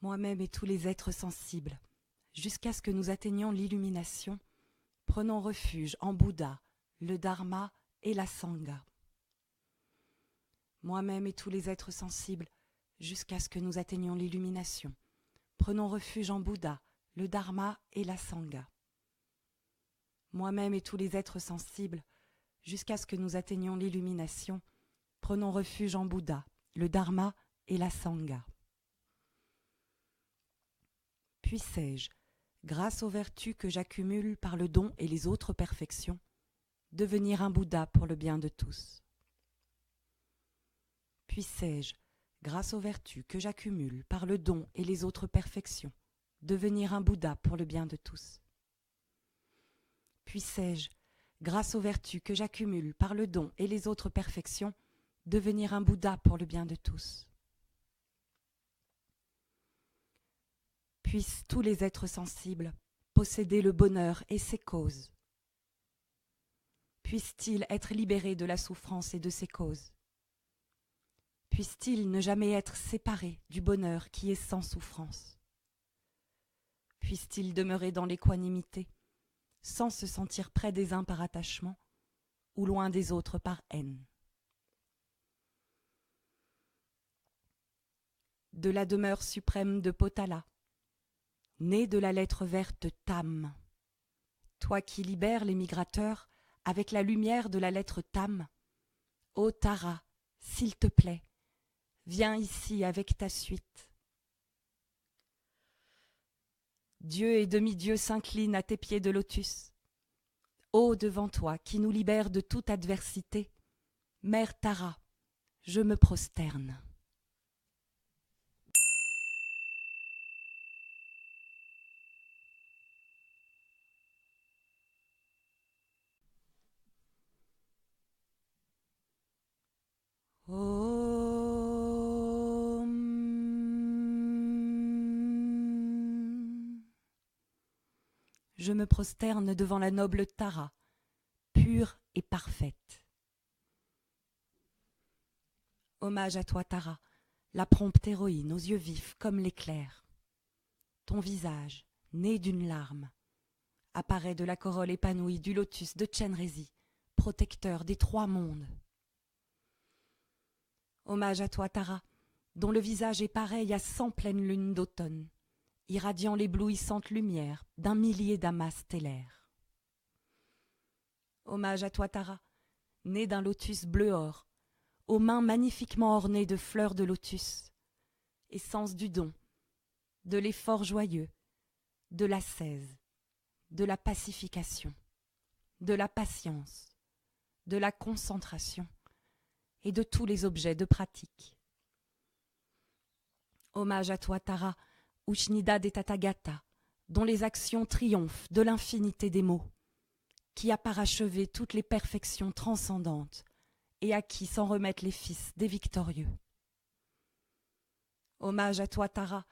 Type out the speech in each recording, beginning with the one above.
moi-même et tous les êtres sensibles, jusqu'à ce que nous atteignions l'illumination, prenons refuge en Bouddha, le Dharma et la Sangha. Moi-même et tous les êtres sensibles, jusqu'à ce que nous atteignions l'illumination, prenons refuge en Bouddha, le Dharma et la Sangha. Moi-même et tous les êtres sensibles, jusqu'à ce que nous atteignions l'illumination, prenons refuge en Bouddha, le Dharma et la Sangha. Puissé-je, grâce aux vertus que j'accumule par le don et les autres perfections, devenir un Bouddha pour le bien de tous. Puissé-je, grâce aux vertus que j'accumule par le don et les autres perfections, devenir un Bouddha pour le bien de tous. Puissé-je, grâce aux vertus que j'accumule par le don et les autres perfections, devenir un Bouddha pour le bien de tous. Puissent tous les êtres sensibles posséder le bonheur et ses causes. Puissent-ils être libérés de la souffrance et de ses causes. Puissent-ils ne jamais être séparés du bonheur qui est sans souffrance. Puissent-ils demeurer dans l'équanimité, sans se sentir près des uns par attachement ou loin des autres par haine. De la demeure suprême de Potala, né de la lettre verte Tam, toi qui libères les migrateurs avec la lumière de la lettre Tam, ô Tara, s'il te plaît, viens ici avec ta suite. Dieu et demi-dieu s'inclinent à tes pieds de lotus. Ô devant toi qui nous libère de toute adversité, Mère Tara, je me prosterne. Je me prosterne devant la noble Tara, pure et parfaite. Hommage à toi, Tara, la prompte héroïne aux yeux vifs comme l'éclair. Ton visage, né d'une larme, apparaît de la corolle épanouie du lotus de Chenrezi, protecteur des trois mondes. Hommage à toi, Tara, dont le visage est pareil à 100 pleines lunes d'automne, irradiant l'éblouissante lumière d'un millier d'amas stellaires. Hommage à toi, Tara, né d'un lotus bleu-or, aux mains magnifiquement ornées de fleurs de lotus, essence du don, de l'effort joyeux, de l'ascèse, de la pacification, de la patience, de la concentration et de tous les objets de pratique. Hommage à toi, Tara, Ushnida des Tathagata, dont les actions triomphent de l'infinité des mots, qui a parachevé toutes les perfections transcendantes et à qui s'en remettent les fils des victorieux. Hommage à toi, Tara,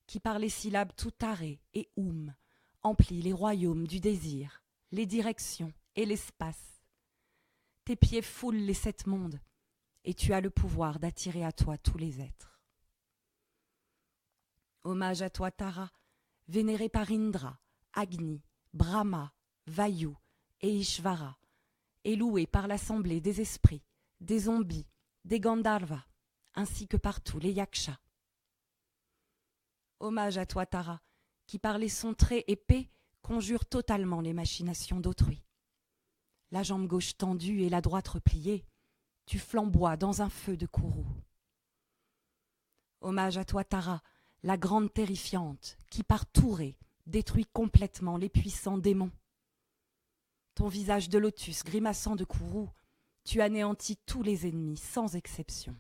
qui par les syllabes Tutare et emplit les royaumes du désir, les directions et l'espace. Tes pieds foulent les 7 mondes, et tu as le pouvoir d'attirer à toi tous les êtres. Hommage à toi, Tara, vénéré par Indra, Agni, Brahma, Vayu et Ishvara, et loué par l'assemblée des esprits, des zombies, des Gandharvas, ainsi que par tous les yakshas. Hommage à toi, Tara, qui par les sons très épais conjure totalement les machinations d'autrui. La jambe gauche tendue et la droite repliée, tu flamboies dans un feu de courroux. Hommage à toi, Tara, la grande terrifiante, qui par tourée détruit complètement les puissants démons. Ton visage de lotus grimaçant de courroux, tu anéantis tous les ennemis sans exception.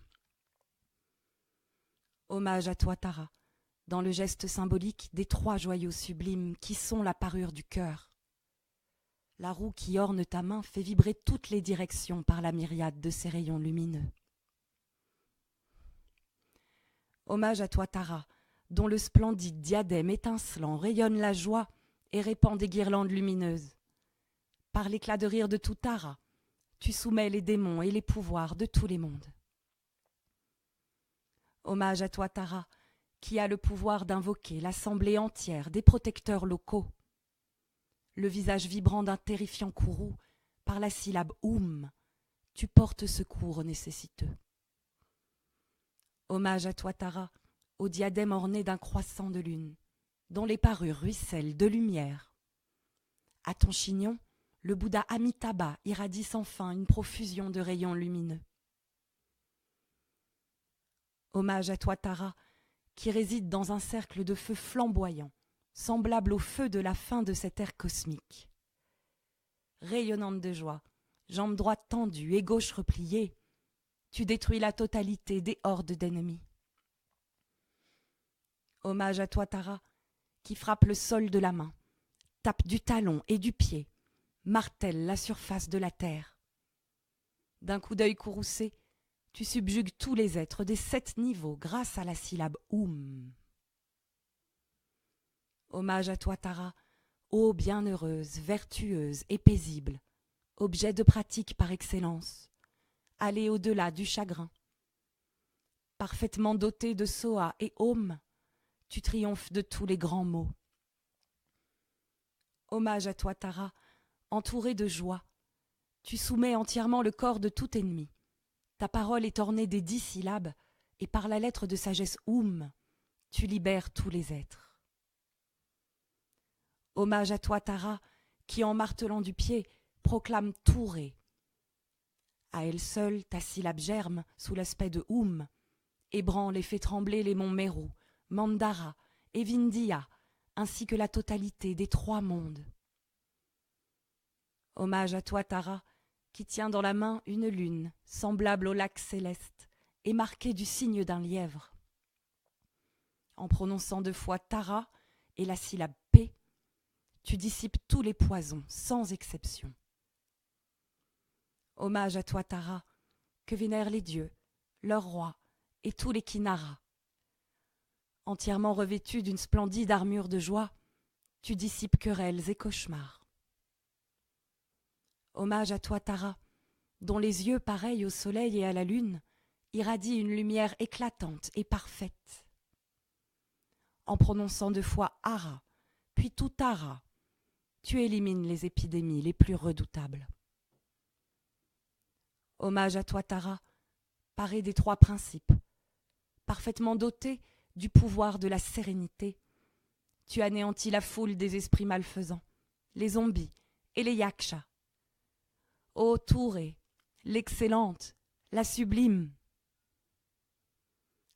Hommage à toi, Tara, dans le geste symbolique des 3 joyaux sublimes qui sont la parure du cœur. La roue qui orne ta main fait vibrer toutes les directions par la myriade de ses rayons lumineux. Hommage à toi, Tara, dont le splendide diadème étincelant rayonne la joie et répand des guirlandes lumineuses. Par l'éclat de rire de tout Tara, tu soumets les démons et les pouvoirs de tous les mondes. Hommage à toi, Tara, qui a le pouvoir d'invoquer l'assemblée entière des protecteurs locaux. Le visage vibrant d'un terrifiant courroux, par la syllabe Oum, tu portes secours aux nécessiteux. Hommage à toi, Tara, au diadème orné d'un croissant de lune, dont les parures ruissellent de lumière. À ton chignon, le Bouddha Amitabha irradie sans fin une profusion de rayons lumineux. Hommage à toi, Tara, qui réside dans un cercle de feu flamboyant, semblable au feu de la fin de cette ère cosmique. Rayonnante de joie, jambes droites tendues et gauche repliée, tu détruis la totalité des hordes d'ennemis. Hommage à toi, Tara, qui frappe le sol de la main, tape du talon et du pied, martèle la surface de la terre. D'un coup d'œil courroucé, tu subjugues tous les êtres des 7 niveaux grâce à la syllabe Oum. Hommage à toi, Tara, ô bienheureuse, vertueuse et paisible, objet de pratique par excellence, allez au-delà du chagrin. Parfaitement dotée de Soa et Om, tu triomphes de tous les grands maux. Hommage à toi, Tara, entourée de joie, tu soumets entièrement le corps de tout ennemi. Ta parole est ornée des 10 syllabes, et par la lettre de sagesse Oum, tu libères tous les êtres. Hommage à toi, Tara, qui en martelant du pied, proclame Touré. À elle seule, ta syllabe germe sous l'aspect de Oum, ébranle et fait trembler les monts Meru, Mandara et Vindhya, ainsi que la totalité des 3 mondes. Hommage à toi, Tara, qui tient dans la main une lune, semblable au lac céleste, et marquée du signe d'un lièvre. En prononçant 2 fois Tara et la syllabe P, tu dissipes tous les poisons, sans exception. Hommage à toi, Tara, que vénèrent les dieux, leurs rois et tous les Kinnaras. Entièrement revêtue d'une splendide armure de joie, tu dissipes querelles et cauchemars. Hommage à toi, Tara, dont les yeux, pareils au soleil et à la lune, irradient une lumière éclatante et parfaite. En prononçant 2 fois Ara, puis tout Tara, tu élimines les épidémies les plus redoutables. Hommage à toi, Tara, parée des 3 principes, parfaitement dotée du pouvoir de la sérénité, tu anéantis la foule des esprits malfaisants, les zombies et les yakshas. Ô Touré, l'excellente, la sublime.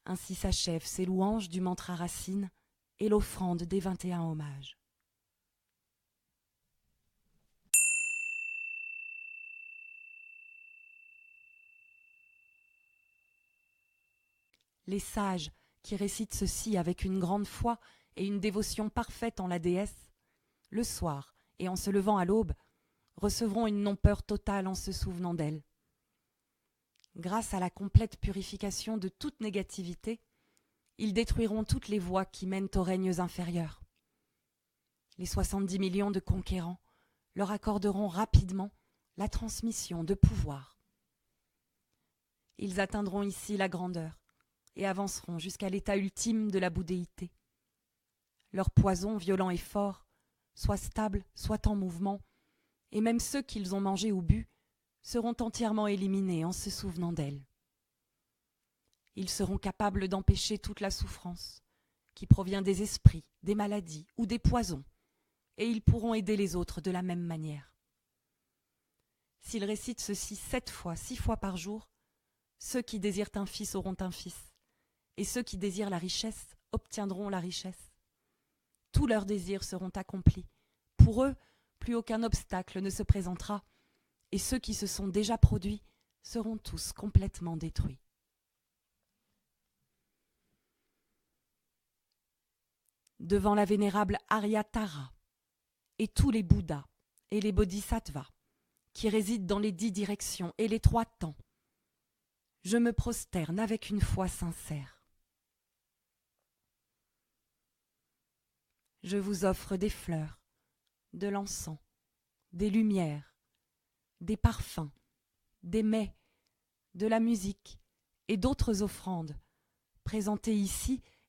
Ainsi s'achèvent ces louanges du mantra racine et l'offrande des 21 hommages. Les sages qui récitent ceci avec une grande foi et une dévotion parfaite en la déesse, le soir et en se levant à l'aube, recevront une non-peur totale en se souvenant d'elle. Grâce à la complète purification de toute négativité, ils détruiront toutes les voies qui mènent aux règnes inférieurs. Les 70 millions de conquérants leur accorderont rapidement la transmission de pouvoir. Ils atteindront ici la grandeur et avanceront jusqu'à l'état ultime de la bouddhéité. Leur poison, violent et fort, soit stable, soit en mouvement, et même ceux qu'ils ont mangés ou bu, seront entièrement éliminés en se souvenant d'elle. Ils seront capables d'empêcher toute la souffrance, qui provient des esprits, des maladies ou des poisons, et ils pourront aider les autres de la même manière. S'ils récitent ceci 7 fois, 6 fois par jour, ceux qui désirent un fils auront un fils, et ceux qui désirent la richesse obtiendront la richesse. Tous leurs désirs seront accomplis. Pour eux, plus aucun obstacle ne se présentera, et ceux qui se sont déjà produits seront tous complètement détruits. Devant la vénérable Aryatara et tous les Bouddhas et les Bodhisattvas qui résident dans les 10 directions et les 3 temps, je me prosterne avec une foi sincère. Je vous offre des fleurs, de l'encens, des lumières, des parfums, des mets, de la musique et d'autres offrandes, présentées ici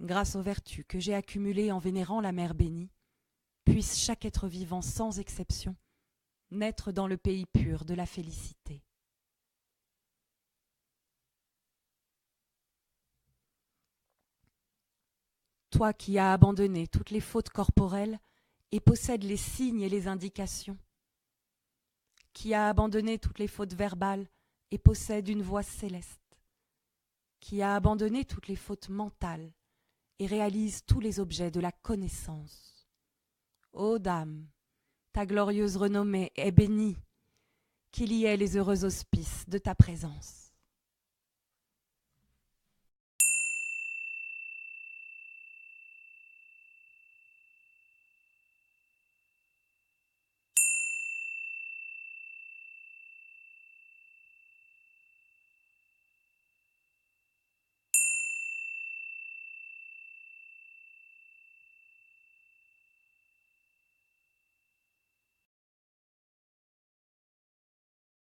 grâce aux vertus que j'ai accumulées en vénérant la Mère bénie, puisse chaque être vivant sans exception naître dans le pays pur de la félicité. Toi qui as abandonné toutes les fautes corporelles et possèdes les signes et les indications, qui as abandonné toutes les fautes verbales et possède une voix céleste, qui a abandonné toutes les fautes mentales et réalise tous les objets de la connaissance. Ô Dame, ta glorieuse renommée est bénie, qu'il y ait les heureux auspices de ta présence.